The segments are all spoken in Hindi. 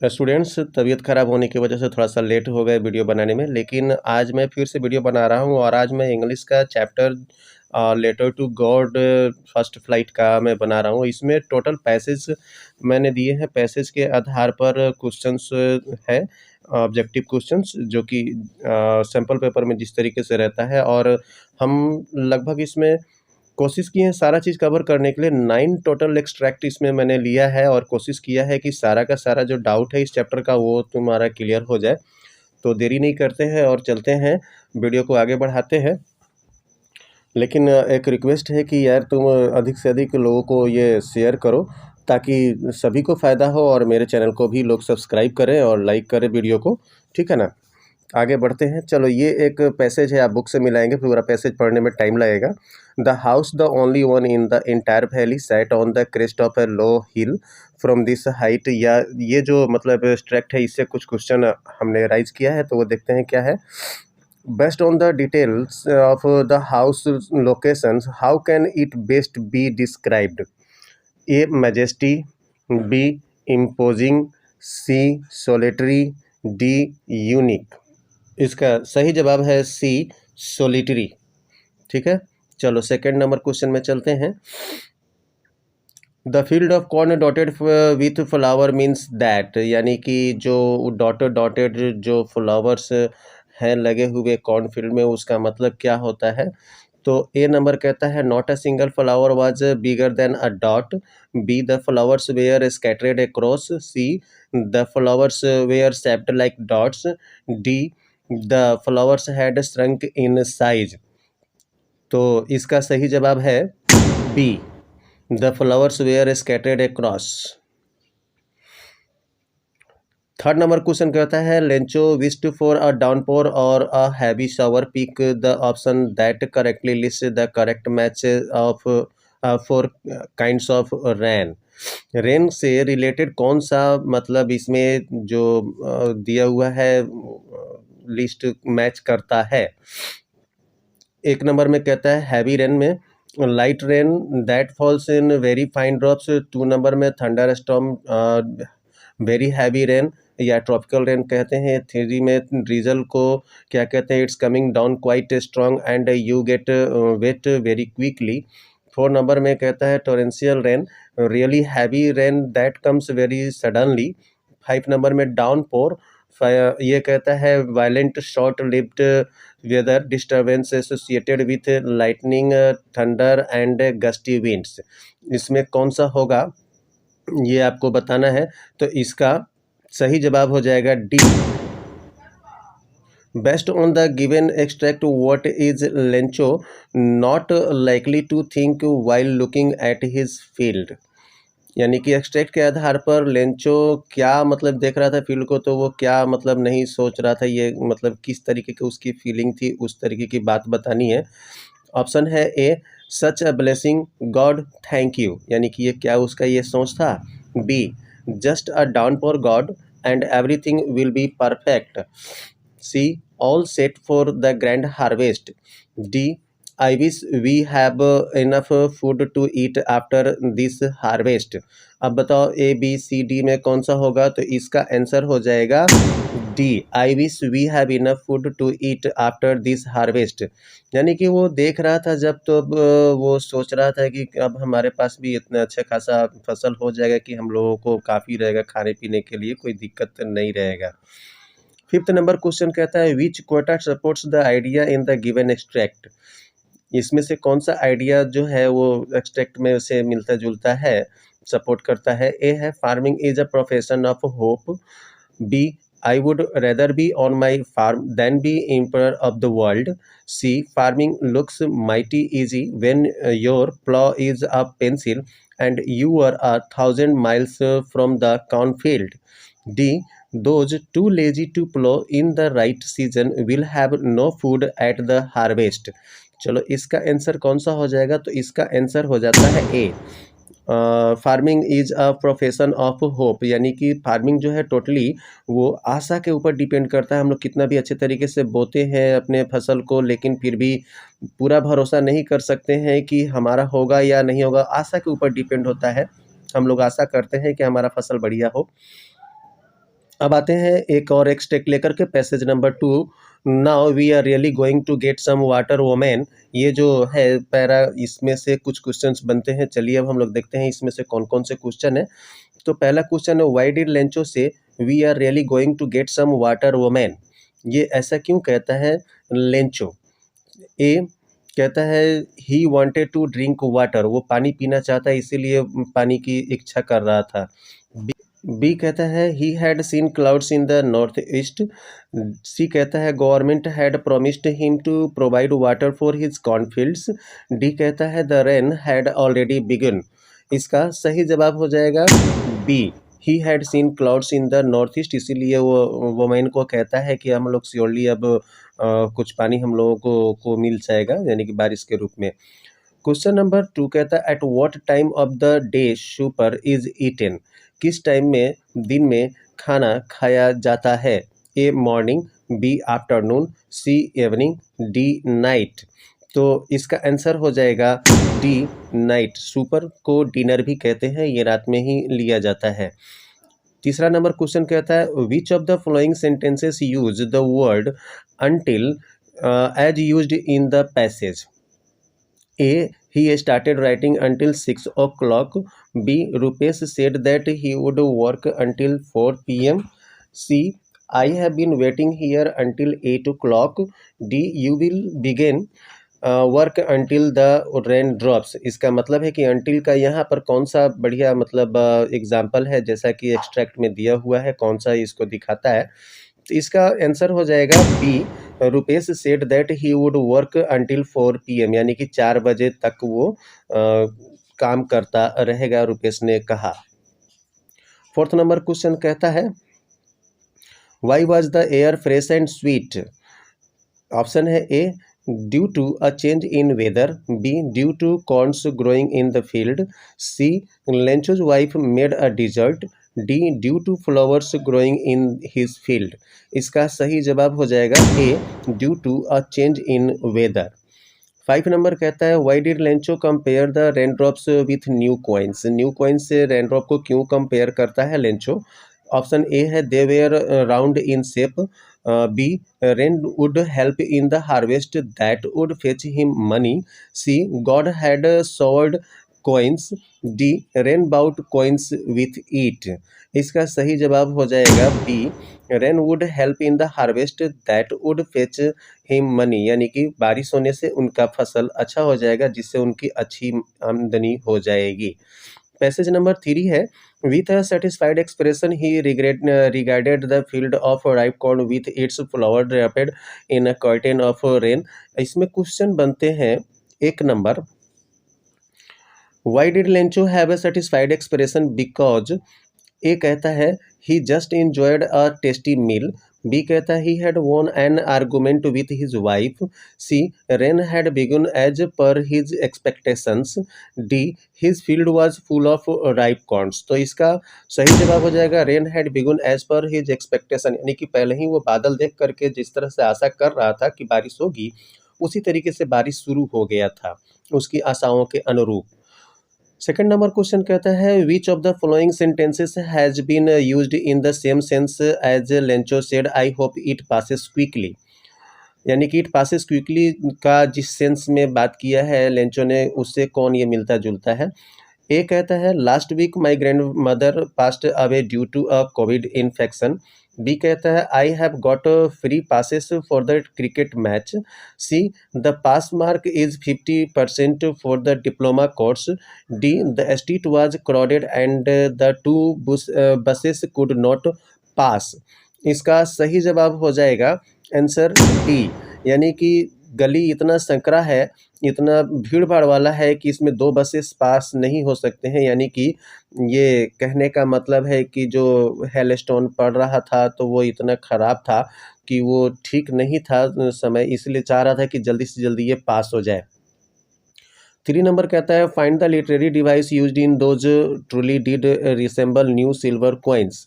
स्टूडेंट्स, तबीयत ख़राब होने की वजह से थोड़ा-सा लेट हो गए वीडियो बनाने में, लेकिन आज मैं फिर से वीडियो बना रहा हूँ और आज मैं इंग्लिश का chapter letter to God first flight का मैं बना रहा हूँ। इसमें टोटल पैसेज मैंने दिए हैं, पैसेज के आधार पर क्वेश्चंस है, ऑब्जेक्टिव क्वेश्चंस जो कि सैंपल पेपर में जिस तरीके से रहता है, और हम लगभग इसमें कोशिश की है सारा चीज़ कवर करने के लिए। 9 टोटल एक्सट्रैक्ट इसमें मैंने लिया है और कोशिश किया है कि सारा का सारा जो डाउट है इस चैप्टर का वो तुम्हारा क्लियर हो जाए। तो देरी नहीं करते हैं और चलते हैं, वीडियो को आगे बढ़ाते हैं। लेकिन एक रिक्वेस्ट है कि यार तुम अधिक से अधिक लोगों को ये शेयर करो ताकि सभी को फ़ायदा हो और मेरे चैनल को भी लोग सब्सक्राइब करें और लाइक करें वीडियो को, ठीक है ना? आगे बढ़ते हैं। चलो, ये एक पैसेज है, आप बुक से मिलाएंगे, पूरा पैसेज पढ़ने में टाइम लगेगा। The house the only one in the entire valley set on the crest of A low hill from this height. या ये जो मतलब एक्सट्रैक्ट है, इससे कुछ क्वेश्चन हमने राइज किया है, तो वो देखते हैं क्या है। Based on the details of the house locations, how can it best be described? A majesty, B imposing, C solitary, D unique. इसका सही जवाब है सी, सोलिटरी। ठीक है, चलो सेकंड नंबर क्वेश्चन में चलते हैं। The field of corn dotted with flower means that, यानी कि जो डॉटेड जो फ्लावर्स हैं लगे हुए कॉर्न फील्ड में, उसका मतलब क्या होता है? तो ए नंबर कहता है not a single flower was bigger than a dot, B the flowers were scattered across, C the flowers were shaped like dots, D the flowers had shrunk in size. तो इसका सही जवाब है B, the flowers were scattered across. Third number question कहता है Lencho wished for a downpour or a heavy shower, pick the option that correctly list the correct match of four kinds of rain. Rain से रिलेटेड कौन सा मतलब इसमें जो दिया हुआ है लिस्ट मैच करता है? एक नंबर में कहता है हैवी रेन में light rain that falls in very fine drops, 2 number में thunder storm very heavy rain या ट्रॉपिकल रेन कहते हैं, 3 में ड्रीजल को क्या कहते हैं? It's coming down quite strong and you get wet very quickly. 4 number में कहता है torrential rain really heavy rain that comes very suddenly. 5 number में डाउन पोर, ये कहता है violent short lived weather disturbance associated with lightning thunder and gusty winds. इसमें कौन सा होगा ये आपको बताना है, तो इसका सही जवाब हो जाएगा D. Based on the given extract what is Lencho not likely to think while looking at his field, यानी कि एक्सट्रैक्ट के आधार पर लेंचो क्या मतलब देख रहा था फील्ड को, तो वो क्या मतलब नहीं सोच रहा था, ये मतलब किस तरीके की उसकी फीलिंग थी, उस तरीके की बात बतानी है। ऑप्शन है A such a blessing God thank you, यानी कि ये क्या उसका ये सोच था। B just a down for God and everything will be perfect, C all set for the grand harvest, D I wish we have enough food to eat after this harvest. अब बताओ ए बी सी डी में कौन सा होगा, तो इसका आंसर हो जाएगा D, I wish we have enough food to eat after this harvest. यानी कि वो देख रहा था जब, तो अब वो सोच रहा था कि अब हमारे पास भी इतना अच्छा खासा फसल हो जाएगा कि हम लोगों को काफ़ी रहेगा खाने पीने के लिए, कोई दिक्कत नहीं रहेगा। 5th नंबर क्वेश्चन कहता है which quote supports the idea in the given extract. इसमें से कौन सा आइडिया जो है वो एक्सट्रैक्ट में से मिलता जुलता है, सपोर्ट करता है? ए है farming is a profession of hope, B I would rather be on my farm than be emperor of the world, C farming looks mighty easy when your plough is a pencil and you are 1,000 miles from the cornfield, D those too lazy to plow in the right season will have no food at the harvest। चलो, इसका आंसर कौन सा हो जाएगा, तो इसका आंसर हो जाता है A, farming is a profession of hope, यानी कि फार्मिंग जो है टोटली वो आशा के ऊपर डिपेंड करता है। हम लोग कितना भी अच्छे तरीके से बोते हैं अपने फसल को, लेकिन फिर भी पूरा भरोसा नहीं कर सकते हैं कि हमारा होगा या नहीं होगा, आशा के ऊपर डिपेंड होता है। हम लोग आशा करते हैं कि हमारा फसल बढ़िया हो। अब आते हैं एक और एक्सट्रैक्ट लेकर के passage number 2। Now we are really going to get some water woman. ये जो है पैरा, इसमें से कुछ क्वेश्चंस बनते हैं। चलिए अब हम लोग देखते हैं इसमें से कौन कौन से क्वेश्चन है। तो पहला क्वेश्चन है, why did Lencho say we are really going to get some water woman. ये ऐसा क्यों कहता है लेंचो। ए कहता है he wanted to drink water, वो पानी पीना चाहता है इसीलिए पानी की इच्छा कर रहा था। बी कहता है he had seen clouds in the north east. C कहता है government had promised him to provide water for his cornfields. D कहता है the rain had already begun. इसका सही जवाब हो जाएगा B, he had seen clouds in the north east, इसीलिए वो वोमेन को कहता है कि हम लोग श्योरली अब कुछ पानी हम लोगों को मिल जाएगा, यानी कि बारिश के रूप में। क्वेश्चन नंबर 2 कहता है at what time of the day supper is eaten. किस टाइम में दिन में खाना खाया जाता है। A morning, B afternoon, C evening, D night. तो इसका आंसर हो जाएगा डी नाइट। सुपर को डिनर भी कहते हैं, ये रात में ही लिया जाता है। तीसरा नंबर क्वेश्चन कहता है which of the following sentences use the word until as used in the passage. A. He started writing until 6 o'clock. B. Rupesh said that he would work until 4 p.m. C. I have been waiting here until 8 o'clock. D. You will begin work until the rain drops. इसका मतलब है कि अंटिल का यहाँ पर कौन सा बढ़िया मतलब एग्जाम्पल है, जैसा कि एक्सट्रैक्ट में दिया हुआ है, कौन सा इसको दिखाता है। तो इसका आंसर हो जाएगा B, Rupesh said that he would work until 4 PM, यानी कि 4 बजे तक वो काम करता रहेगा, रुपेश ने कहा। फोर्थ नंबर क्वेश्चन कहता है why was the air fresh and sweet. Option है A due to a change in weather, B due to corns growing in the field, C Lencho's wife made a dessert, D due to flowers growing in his field. इसका सही जवाब हो जाएगा A due to a change in weather. 5 number कहता है why did Lencho compare the rain drops with new coins. New coins से रेन ड्रॉप को क्यों कंपेयर करता है लेंचो। ऑप्शन ए है they were round in shape, B rain would help in the harvest that would fetch him money, C God had showered coins, D rain brought coins with it. इसका सही जवाब हो जाएगा B, rain would help in the harvest that would fetch him money, यानी कि बारिश होने से उनका फसल अच्छा हो जाएगा, जिससे उनकी अच्छी आमदनी हो जाएगी। पैसेज नंबर 3 है with a satisfied expression he regarded the field of ripe corn with its flower draped in a curtain of rain. इसमें क्वेश्चन बनते हैं एक number why did Lencho have a satisfied expression because. A कहता है he just enjoyed a tasty meal, B कहता है he had won an argument with his wife, C rain had begun as per his expectations, D his field was full of ripe corns. तो इसका सही जवाब हो जाएगा rain had begun as per his expectation, यानी कि पहले ही वो बादल देख करके जिस तरह से आशा कर रहा था कि बारिश होगी, उसी तरीके से बारिश शुरू हो गया था उसकी आशाओं के अनुरूप। सेकंड नंबर क्वेश्चन कहता है which of the following sentences has been used in the same sense as Lencho said I hope it passes quickly. यानी कि इट पासेस क्विकली का जिस सेंस में बात किया है लेंचो ने, उससे कौन ये मिलता जुलता है। ए कहता है last week my grandmother passed away due to a COVID infection, B कहता है I have got free passes for the cricket match, C the pass mark is 50% for the diploma course, D the street was crowded and the two buses could not pass. इसका सही जवाब हो जाएगा आंसर डी, यानी कि गली इतना संकरा है, इतना भीड़ भाड़ वाला है कि इसमें 2 बसेस पास नहीं हो सकते हैं, यानी कि ये कहने का मतलब है कि जो हेलस्टोन पड़ रहा था तो वो इतना ख़राब था कि वो ठीक नहीं था समय, इसलिए चाह रहा था कि जल्दी से जल्दी ये पास हो जाए। 3 नंबर कहता है find the literary device used in those truly did resemble new silver coins.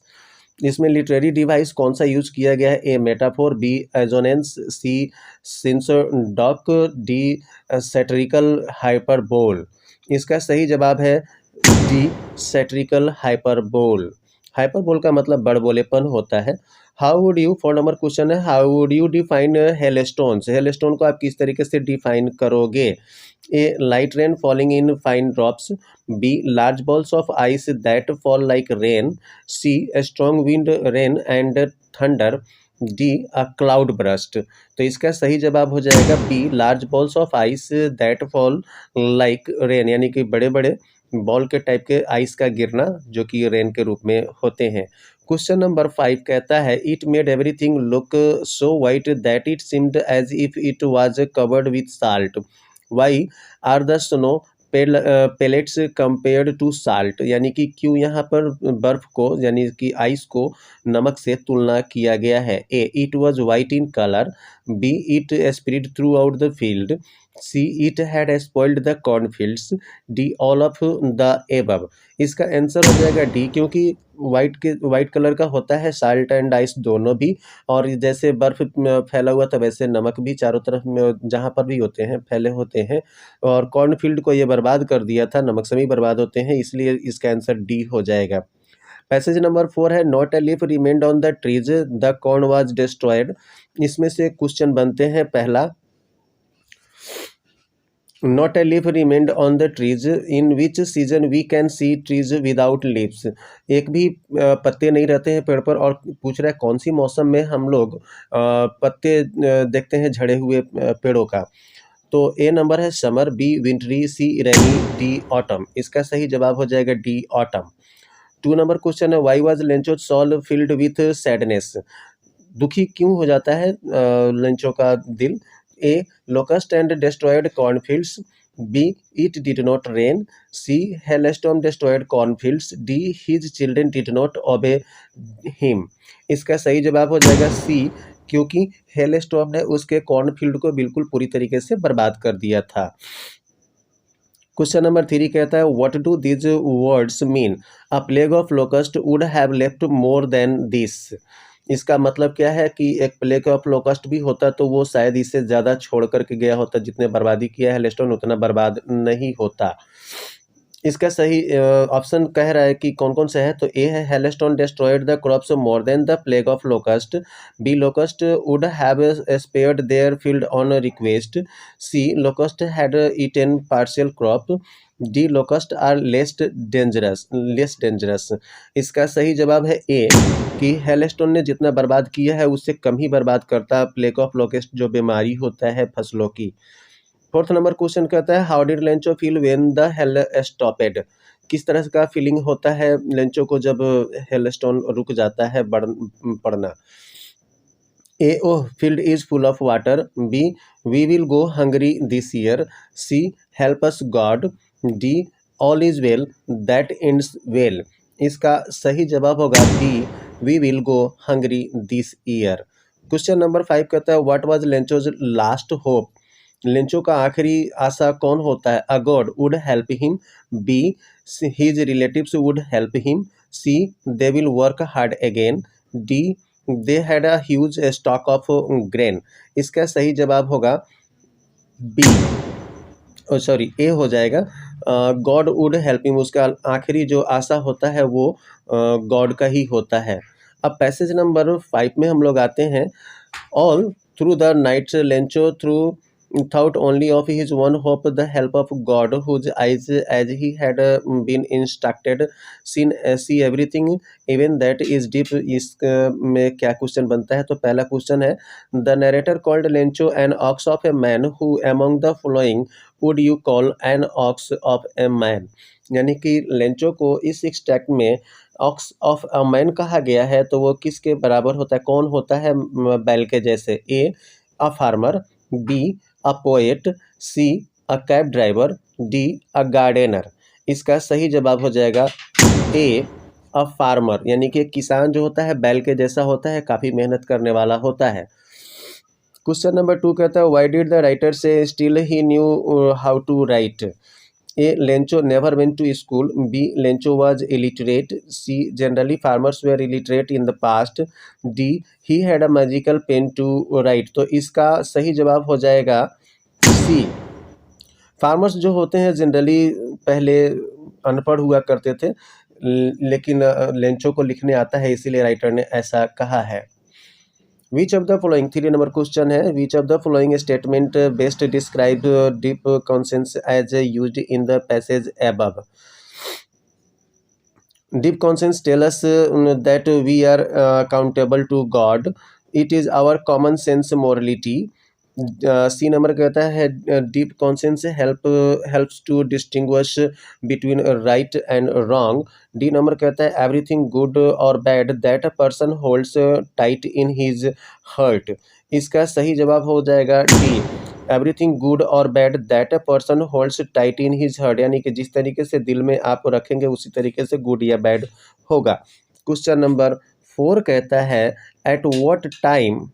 इसमें लिटरेरी डिवाइस कौन सा यूज किया गया है। ए मेटाफोर, बी एजोनेंस, सी सिंसोडॉक, डी सैटरिकल हाइपरबोल। इसका सही जवाब है डी सैटरिकल हाइपरबोल। हाइपरबोल का मतलब बड़बोलेपन होता है। How would you, 4 number question है, how would you define hailstones? Hailstone को आप किस तरीके से डिफाइन करोगे? A light rain falling in fine drops, B large balls of ice that fall like rain, C strong wind rain and thunder, D a cloud burst. तो इसका सही जवाब हो जाएगा B large balls of ice that fall like rain, यानी कि बड़े बड़े बॉल के टाइप के आइस का गिरना जो कि रेन के रूप में होते हैं। क्वेश्चन नंबर 5 कहता है it made everything look so white that it seemed as if it was covered with salt, why are the snow pellets compared to salt? यानी कि क्यों यहाँ पर बर्फ को यानी कि आइस को नमक से तुलना किया गया है? A it was white in colour, B it spread throughout the field, C it had spoiled the cornfields, D all of the above. इसका आंसर हो जाएगा डी, क्योंकि वाइट कलर का होता है साल्ट एंड आइस दोनों भी, और जैसे बर्फ में फैला हुआ था वैसे नमक भी चारों तरफ में जहाँ पर भी होते हैं फैले होते हैं, और कॉर्नफील्ड को ये बर्बाद कर दिया था, नमक से भी बर्बाद होते हैं, इसलिए इसका आंसर डी हो जाएगा। पैसेज नंबर 4 है not a leaf remained on the trees the corn was destroyed. इसमें से क्वेश्चन बनते हैं पहला, not a leaf remained on the trees in which season we can see trees without leaves. एक भी पत्ते नहीं रहते हैं पेड़ पर, और पूछ रहा है कौन सी मौसम में हम लोग पत्ते देखते हैं झड़े हुए पेड़ों का। तो ए नंबर है summer, B wintry, C rainy, D autumn. इसका सही जवाब हो जाएगा डी ऑटम। 2 नंबर क्वेश्चन है why was Lencho soul filled with sadness? दुखी क्यों हो जाता है लेंचो का दिल? A locust and destroyed cornfields, B it did not rain, C hailstorm destroyed cornfields, D his children did not obey him. इसका सही जवाब हो जाएगा सी, क्योंकि हेलस्टॉर्म ने उसके कॉर्नफील्ड को बिल्कुल पूरी तरीके से बर्बाद कर दिया था। क्वेश्चन नंबर 3 कहता है what do this words mean? A plague of locust would have left more than this. इसका मतलब क्या है कि एक प्लेग ऑफ लोकस्ट भी होता तो वो शायद इससे ज़्यादा छोड़ करके गया होता, जितने बर्बादी किया है हेलस्टोन उतना बर्बाद नहीं होता। इसका सही ऑप्शन कह रहा है कि कौन कौन सा है, तो ए है hailstone destroyed the crops more than the plague of locust, B locust would have spared their field on request, C locust had eaten partial crop, D locust are less dangerous. इसका सही जवाब है ए, कि हेलस्टोन ने जितना बर्बाद किया है उससे कम ही बर्बाद करता प्लेग ऑफ लोकस्ट जो बीमारी होता है फसलों की। 4th नंबर क्वेश्चन कहता है how did Lencho feel when the hail stopped? किस तरह का फीलिंग होता है लेंचो को जब हेलस्टोन रुक जाता है पड़ना? A oh field is full of water, B we will go hungry this year, C help us God, D all is well that ends well. इसका सही जवाब होगा B we will go hungry this year. Question number 5 कहता है what was Lencho's last hope? Lencho का आखिरी आशा कौन होता है? A God would help him, B his relatives would help him, C they will work hard again, D they had a huge stock of grain. इसका सही जवाब होगा बी, सॉरी ए हो जाएगा, गॉड वुड हेल्प हिम। उसका आखिरी जो आशा होता है वो गॉड का ही होता है। अब पैसेज नंबर 5 में हम लोग आते हैं, all through the night Lencho through thought only of his one hope, the help of God, whose eyes, as he had been instructed, see everything, even that is deep। इस में क्या क्वेश्चन बनता है? तो पहला क्वेश्चन है the narrator called Lencho an ox of a man, who among the following would you call an ox of a man? यानी कि लेंचो को इस एक्सट्रैक्ट में ऑक्स ऑफ अ मैन कहा गया है, तो वो किसके बराबर होता है, कौन होता है बैल के जैसे? A a farmer, B a poet, C a cab driver, D a gardener. इसका सही जवाब हो जाएगा ए अ फार्मर, यानी कि किसान जो होता है बैल के जैसा होता है, काफ़ी मेहनत करने वाला होता है। क्वेश्चन नंबर 2 कहता है why did the writer say still he knew how to write? A Lencho never went to school, B Lencho was illiterate, C generally farmers were illiterate in the past, D he had a magical pen to write. तो इसका सही जवाब हो जाएगा सी, फार्मर्स जो होते हैं जनरली पहले अनपढ़ हुआ करते थे, लेकिन लेंचो को लिखने आता है, इसीलिए राइटर ने ऐसा कहा है। Which of the following, 3 number question है, which of the following statement best describe deep conscience as used in the passage above? Deep conscience tell us that we are accountable to God. It is our common sense morality. C number कहता है deep conscience helps to distinguish between right and wrong. D number कहता है एवरीथिंग गुड और bad that a person holds tight in his heart. इसका सही जवाब हो जाएगा डी, एवरीथिंग गुड और bad that a person holds tight in his heart, यानी कि जिस तरीके से दिल में आप रखेंगे उसी तरीके से गुड या बैड होगा। क्वेश्चन नंबर 4 कहता है at what time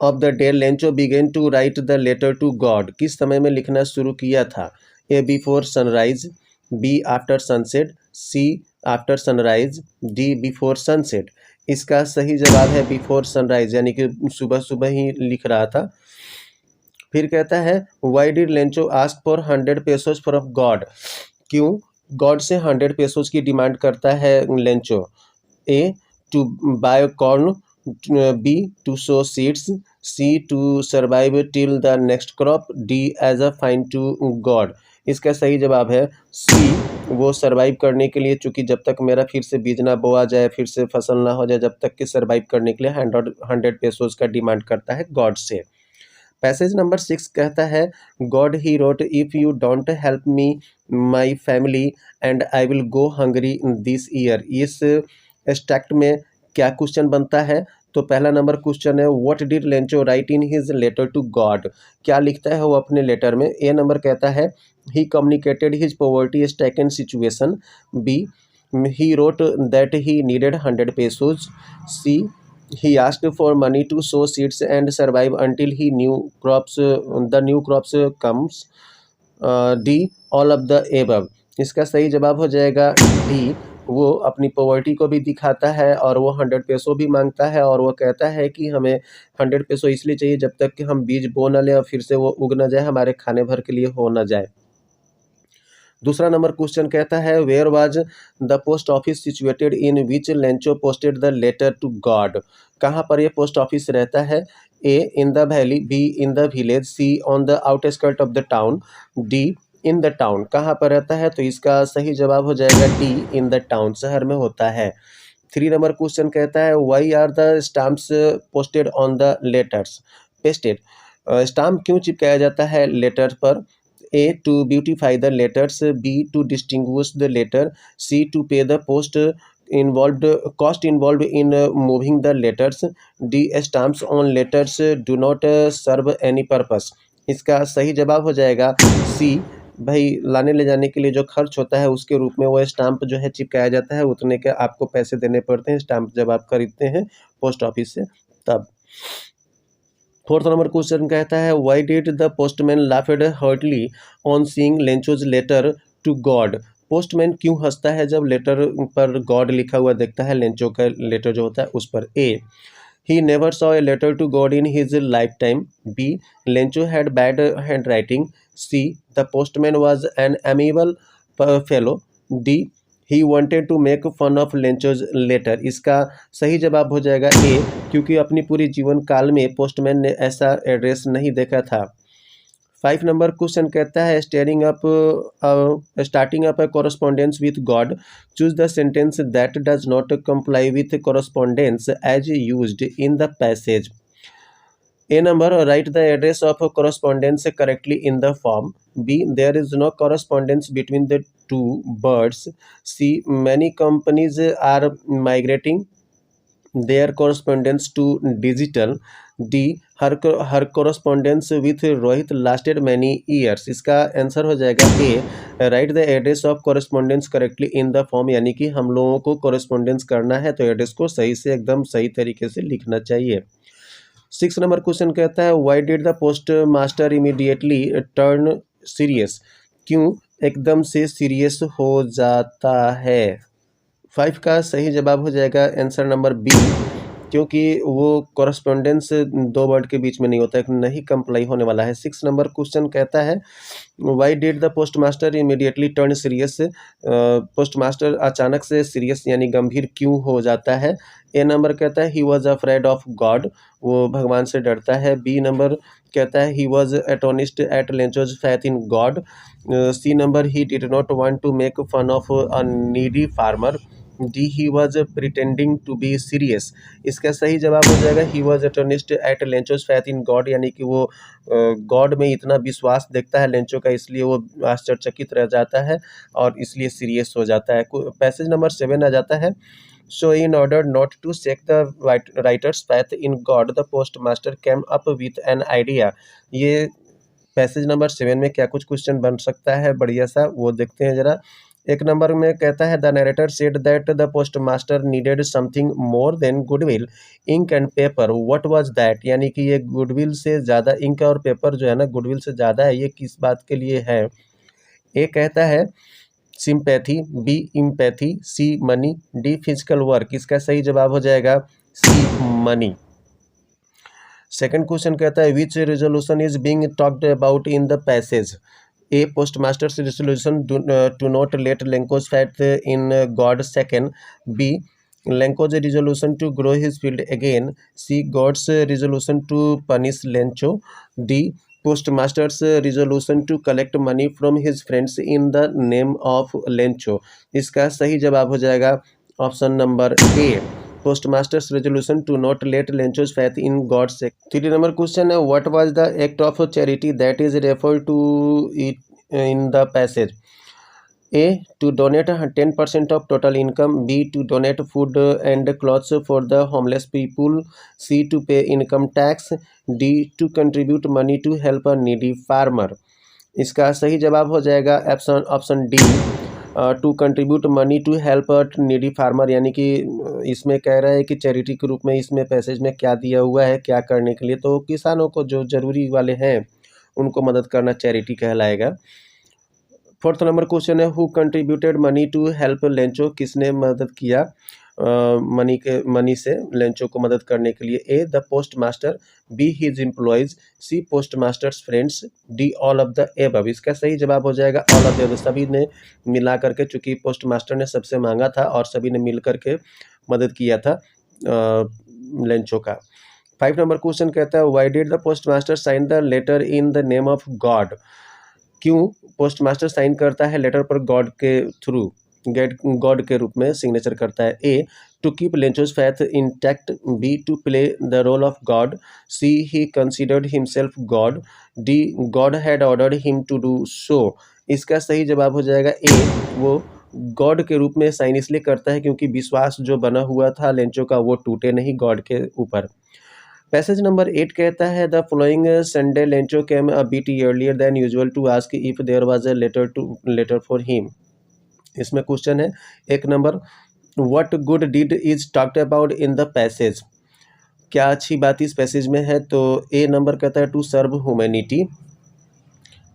of the day Lencho began to write the letter to God? किस समय में लिखना शुरू किया था? A before sunrise, B after sunset, C after sunrise, D before sunset. इसका सही जवाब है बिफोर सनराइज, यानी कि सुबह सुबह ही लिख रहा था। फिर कहता है why did Lencho ask for 100 pesos from God? क्यों गॉड से 100 पेसोज की डिमांड करता है Lencho? A to buy corn, B to sow seeds, C to survive till the next crop, D as a fine to God. इसका सही जवाब है सी, वो सर्वाइव करने के लिए, चूँकि जब तक मेरा फिर से बीज ना बोआ जाए, फिर से फसल ना हो जाए, जब तक कि सर्वाइव करने के लिए 100 पेसोज का डिमांड करता है गॉड से। पैसेज नंबर 6 कहता है God he wrote if you don't help me my family and I will go hungry this year. इस स्टैक्ट में क्या क्वेश्चन बनता है? तो पहला नंबर क्वेश्चन है what did Lencho write in his letter to God? क्या लिखता है वो अपने लेटर में? ए नंबर कहता है he communicated his poverty stricken situation, B he wrote that he needed 100 pesos, C he asked for money to sow seeds and survive until he the new crops comes, D all of the above। इसका सही जवाब हो जाएगा डी, वो अपनी पॉवर्टी को भी दिखाता है और वो 100 पेसो भी मांगता है, और वो कहता है कि हमें 100 पेसो इसलिए चाहिए जब तक कि हम बीज बो न लें और फिर से वो उग न जाए, हमारे खाने भर के लिए हो न जाए। दूसरा नंबर क्वेश्चन कहता है where was the post office situated in which Lencho posted the letter to God? कहाँ पर ये पोस्ट ऑफिस रहता है? A in the valley, B in the village, C on the outskirt of the town, D in the town. कहाँ पर रहता है? तो इसका सही जवाब हो जाएगा डी, इन द टाउन, शहर में होता है। 3 नंबर क्वेश्चन कहता है why are the stamps posted on the letters pasted? Stamp क्यों चिपकाया जाता है लेटर पर? A to beautify the letters, B to distinguish the letter, C to pay the cost involved in moving the letters, D stamps on letters do not serve any purpose। इसका सही जवाब हो जाएगा C, भाई लाने ले जाने के लिए जो खर्च होता है उसके रूप में वो स्टाम्प जो है चिपकाया जाता है, उतने के आपको पैसे देने पड़ते हैं स्टाम्प जब आप खरीदते हैं पोस्ट ऑफिस से तब। 4th नंबर क्वेश्चन कहता है why did the postman laughed heartily on seeing Lencho's letter to God? Postman क्यों हंसता है जब लेटर पर गॉड लिखा हुआ देखता है, लेंचो का लेटर जो होता है उस पर? A he never saw a letter to God in his life time, B Lencho had bad hand writing, C the postman was an amiable fellow, D he wanted to make fun of Lencho's letter. इसका सही जवाब हो जाएगा ए, क्योंकि अपनी पूरी जीवन काल में पोस्टमैन ने ऐसा एड्रेस नहीं देखा था। 5 नंबर क्वेश्चन कहता है starting up a correspondence with God, choose the sentence that does not comply with correspondence as used in the passage. A number write the address of a correspondence correctly in the form, B there is no correspondence between the two birds, C many companies are migrating their correspondence to digital, D her correspondence with Rohit lasted many years। इसका आंसर हो जाएगा A, write the address of correspondence correctly in the form, यानी कि हम लोगों को correspondence करना है तो एड्रेस को सही से एकदम सही तरीके से लिखना चाहिए। 6 नंबर क्वेश्चन कहता है why did the post master immediately turn serious? क्यों एकदम से सीरियस हो जाता है? 5 का सही जवाब हो जाएगा आंसर नंबर बी, क्योंकि वो कॉरस्पॉन्डेंस दो वर्ड के बीच में नहीं होता है, नहीं कंप्लाई होने वाला है। 6 नंबर क्वेश्चन कहता है why did the post master immediately turn serious, post master अचानक से सीरियस यानी गंभीर क्यों हो जाता है। ए नंबर कहता है he was afraid of God, वो भगवान से डरता है। बी नंबर कहता है he was astonished at Lencho's faith in God. C number he did not want to make fun of a needy farmer. D he was pretending to be serious. इसका सही जवाब हो जाएगा he was astonished at Lencho's faith in God, यानी कि वो गॉड में इतना विश्वास देखता है लेंचो का, इसलिए वो आश्चर्यचकित रह जाता है और इसलिए सीरियस हो जाता है। पैसेज नंबर 7 आ जाता है so in order not to shake the writer's faith in God the post master came up with an idea. ये पैसेज नंबर 7 में क्या कुछ क्वेश्चन बन सकता है बढ़िया सा, वो देखते हैं जरा। एक नंबर में कहता है the narrator said that the post master needed something more than goodwill ink and paper, what was that. यानी कि ये गुडविल से ज़्यादा इंक और पेपर जो है ना, गुडविल से ज़्यादा है, ये किस बात के लिए है। ए कहता है सिंपैथी, बी इम्पैथी, सी मनी, डी फिजिकल वर्क। इसका सही जवाब हो जाएगा सी मनी। सेकंड क्वेश्चन कहता है which resolution is being talked about in the passage. A post master's resolution to not let Lencho's faith in God. Second B Lencho's resolution to grow his field again. C God's resolution to punish Lencho. D post master's resolution to collect money from his friends in the name of Lencho. इसका सही जवाब हो जाएगा option number A post master's resolution to not let Lencho's faith in God. 3 number question है what was the act of charity that is referred to it in the passage. A to donate 10% of total income. B to donate food and clothes for the homeless people. C to pay income tax. D to contribute money to help a needy farmer. इसका सही जवाब हो जाएगा option D to contribute money to help a needy farmer, यानी कि इसमें कह रहा है कि चैरिटी के रूप में इसमें पैसेज में क्या दिया हुआ है, क्या करने के लिए, तो किसानों को जो ज़रूरी वाले हैं उनको मदद करना चैरिटी कहलाएगा। 4th नंबर क्वेश्चन है who contributed money to help Lencho, किसने मदद किया मनी से लेंचो को मदद करने के लिए। A the post master, B his employees, C post master's friends, D all of the above. इसका सही जवाब हो जाएगा ऑल ऑफ द एबव, सभी ने मिला करके, चूंकि पोस्ट मास्टर ने सबसे मांगा था और सभी ने मिल करके मदद किया था लेंचो का। 5 नंबर क्वेश्चन कहता है why did the post master sign the letter in the name of God. क्यों पोस्ट मास्टर साइन करता है लेटर पर गॉड के थ्रू, गॉड के रूप में सिग्नेचर करता है। A to keep Lencho's faith intact. B to play the role of God. C he considered himself God. D God had ordered him to do so. इसका सही जवाब हो जाएगा ए वो गॉड के रूप में साइन इसलिए करता है क्योंकि विश्वास जो बना हुआ था लेंचो का वो टूटे नहीं गॉड के ऊपर। पैसेज नंबर 8 कहता है the following Sunday Lencho came a bit earlier than usual to ask if there was a letter for him. इसमें क्वेश्चन है एक number what good deed is talked about in the passage, क्या अच्छी बात इस पैसेज में है। तो ए नंबर कहता है टू सर्व ह्यूमैनिटी।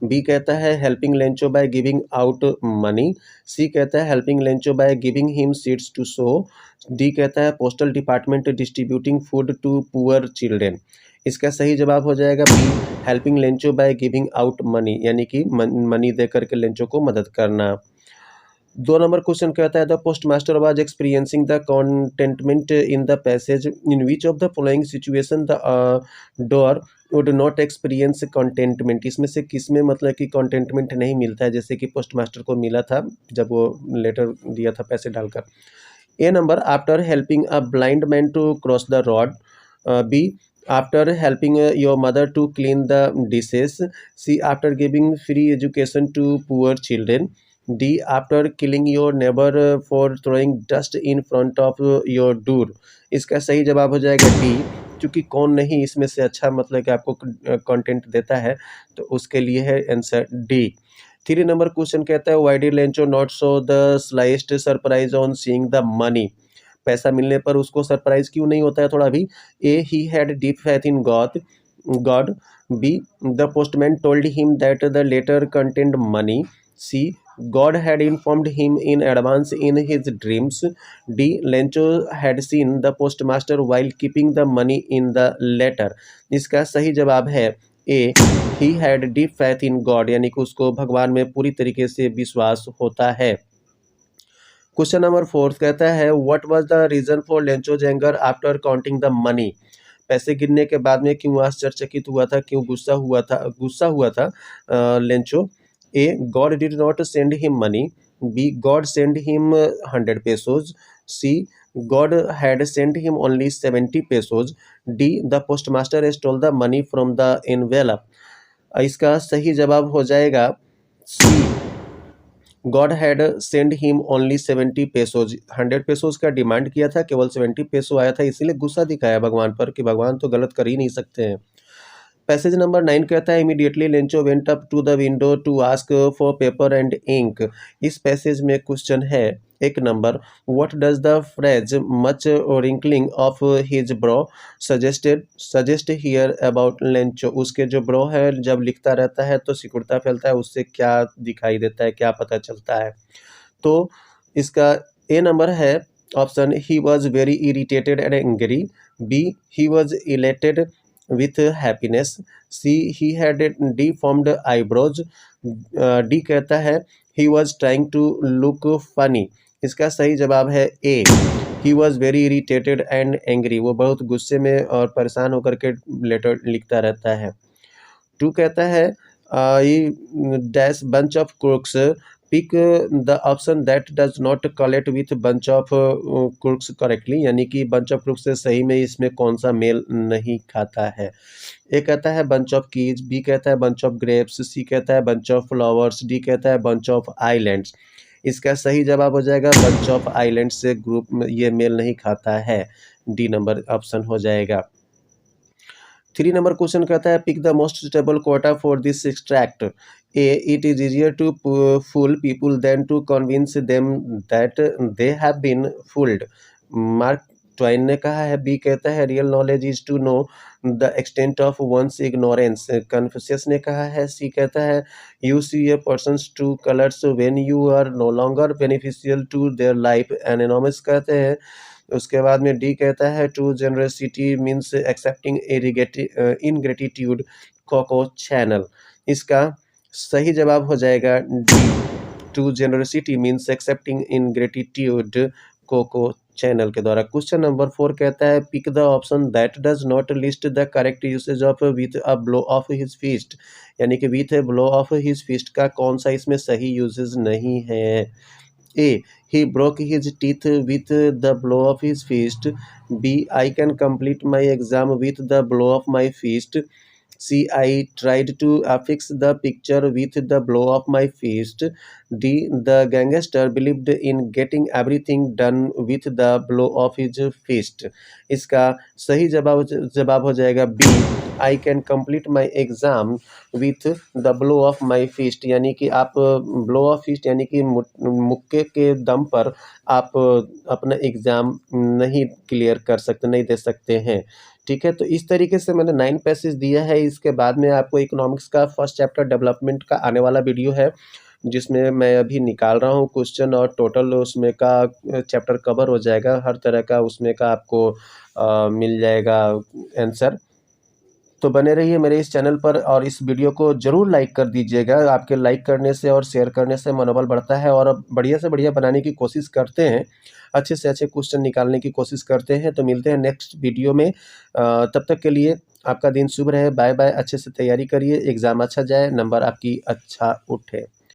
बी कहता है helping Lencho by giving out money. C कहता है helping Lencho by giving him seeds to sow. D कहता है postal department distributing food to poor children. इसका सही जवाब हो जाएगा B helping Lencho by giving out money, यानी कि मनी दे करके लेंचो को मदद करना। 2 नंबर क्वेश्चन कहता है the post master was experiencing the contentment in the passage in which of the following situation the doer would not experience contentment. इसमें से किस में मतलब कि कंटेंटमेंट नहीं मिलता है, जैसे कि पोस्ट मास्टर को मिला था जब वो लेटर दिया था पैसे डालकर। A number after helping a blind man to cross the road. B after helping your mother to clean the dishes. C after giving free education to poor children. D after killing your neighbour for throwing dust in front of your door. इसका सही जवाब हो जाएगा डी, क्योंकि कौन नहीं इसमें से अच्छा मतलब कि आपको कंटेंट देता है, तो उसके लिए है आंसर डी। 3 नंबर क्वेश्चन कहता है why did Lencho not show the slightest surprise on seeing the money. पैसा मिलने पर उसको सरप्राइज क्यों नहीं होता है थोड़ा भी। A he had deep faith in God. B the postman told him that the letter contained money. C. God had informed him in advance in his dreams. D. Lencho had seen the postmaster while keeping the money in the letter. इसका सही जवाब है A. He had deep faith in God, यानी कि उसको भगवान में पूरी तरीके से विश्वास होता है। क्वेश्चन नंबर 4 कहता है what was the reason for Lencho's anger after counting the money. पैसे गिनने के बाद में क्यों आश्चर्यचकित हुआ था, क्यों गुस्सा हुआ था Lencho. A. God did not send him money. B. God send him 100 pesos। C. God had send him only 70 pesos। D. The postmaster stole the money from the envelope. इसका सही जवाब हो जाएगा C. God had send him only 70 pesos। 100 pesos का डिमांड किया था, केवल 70 peso आया था, इसीलिए गुस्सा दिखाया भगवान पर कि भगवान तो गलत कर ही नहीं सकते हैं। पैसेज नंबर 9 कहता है immediately Lencho went up to the window to ask for paper and ink. इस पैसेज में क्वेश्चन है एक number what does the phrase much wrinkling of his brow suggest here about Lencho. उसके जो ब्रो है जब लिखता रहता है तो सिकुड़ता फैलता है, उससे क्या दिखाई देता है, क्या पता चलता है। तो इसका ए नंबर है option he was very irritated and angry. B. He was elated with happiness। C. he had deformed eyebrows। D कहता है he was trying to look funny। इसका सही जवाब है A. he was very irritated and angry। वो बहुत गुस्से में और परेशान होकर के लेटर लिखता रहता है। 2 कहता है dash bunch of crooks pick the option that does not collect with bunch of crooks correctly, यानी कि बंच ऑफ क्रूक्स से सही में इसमें कौन सा मेल नहीं खाता है। ए कहता है बंच ऑफ कीज। बी कहता है बंच ऑफ ग्रेप्स। सी कहता है बंच ऑफ फ्लावर्स। डी कहता है बंच ऑफ आइलैंड्स। इसका सही जवाब हो जाएगा बंच ऑफ आइलैंड्स से ग्रुप में ये मेल नहीं खाता है। डी नंबर ऑप्शन हो जाएगा। 3 नंबर क्वेश्चन कहता है pick the most suitable quote for this extract. A. It is easier to fool people than to convince them that they have been fooled. Mark Twain ने कहा है। बी कहता है real knowledge is to know the extent of one's ignorance. Confucius ने कहा है। सी कहता है you see a person's true colours when you are no longer beneficial to their life. Anonymous कहते हैं। उसके बाद में डी कहता है true generosity means accepting ingratitude Coco Chanel. इसका सही जवाब हो जाएगा D. True generosity means accepting ingratitude Coco Chanel के द्वारा। क्वेश्चन नंबर 4 कहता है pick the option that does not list the correct usage of with a blow of his fist, यानी कि with a blow of his fist का कौन सा इसमें सही यूसेज नहीं है। A. He broke his teeth with the blow of his fist। B. I can complete my exam with the blow of my fist। C. I tried to affix the picture with the blow of my fist। D. The gangster believed in getting everything done with the blow of his fist। इसका सही जवाब हो जाएगा B. I can complete my exam with the blow of my fist, यानी कि आप blow of fist यानी कि मुक्के के दम पर आप अपना एग्ज़ाम नहीं क्लियर कर सकते, नहीं दे सकते हैं। ठीक है, तो इस तरीके से मैंने 9 पैसेज दिया है। इसके बाद में आपको इकोनॉमिक्स का फर्स्ट चैप्टर डेवलपमेंट का आने वाला वीडियो है, जिसमें मैं अभी निकाल रहा हूँ क्वेश्चन और टोटल उसमें का चैप्टर कवर हो जाएगा। हर तरह का उसमें का आपको मिल जाएगा आंसर। तो बने रहिए मेरे इस चैनल पर और इस वीडियो को ज़रूर लाइक कर दीजिएगा। आपके लाइक करने से और शेयर करने से मनोबल बढ़ता है और बढ़िया से बढ़िया बनाने की कोशिश करते हैं, अच्छे से अच्छे क्वेश्चन निकालने की कोशिश करते हैं। तो मिलते हैं नेक्स्ट वीडियो में। तब तक के लिए आपका दिन शुभ रहे। Bye bye. अच्छे से तैयारी करिए, एग्ज़ाम अच्छा जाए, नंबर आपकी अच्छा उठे।